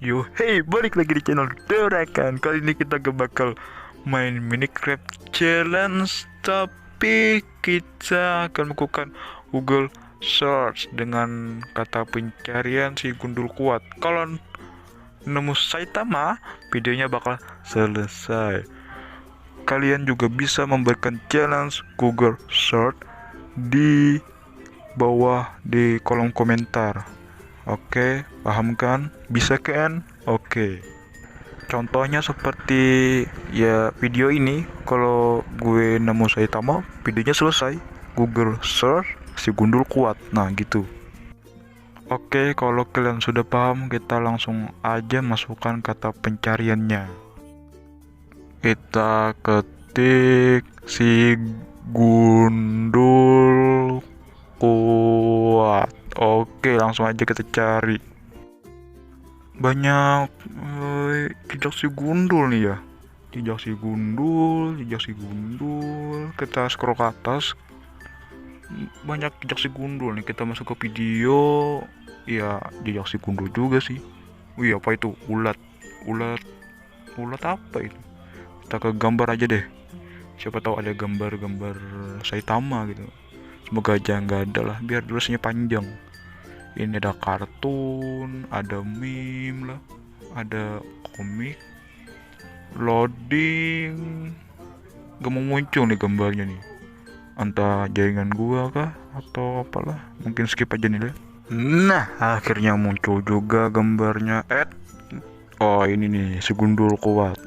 Yo, hey, balik lagi di channel Dorakan. Kali ini kita gak bakal main Minecraft Challenge, tapi kita akan melakukan Google Search dengan kata pencarian si gundul kuat. Kalau nemu Saitama, videonya bakal selesai. Kalian juga bisa memberikan challenge Google Search di bawah di kolom komentar. Oke, paham kan? Bisa kan? Oke. Contohnya seperti ya video ini, kalau gue nemu Saitama, videonya selesai. Google search si gundul kuat. Nah, gitu. Oke, kalau kalian sudah paham, kita langsung aja masukkan kata pencariannya. Kita ketik si gundul kuat. Oke, langsung aja kita cari. Banyak jejak si gundul nih ya. Jejak si gundul. Kita scroll ke atas. Banyak jejak si gundul nih. Kita masuk ke video. Ya, jejak si gundul juga sih. Wih, apa itu? Ulat apa itu? Kita ke gambar aja deh. Siapa tahu ada gambar-gambar Saitama gitu. Semoga aja nggak ada lah, biar durasinya panjang. Ini ada kartun, ada meme lah, ada komik, loading. Gak mau muncul nih gambarnya nih. Entah jaringan gua kah atau apalah. Mungkin skip aja nih lah. Nah, akhirnya muncul juga gambarnya. Oh, ini nih si gundul kuat.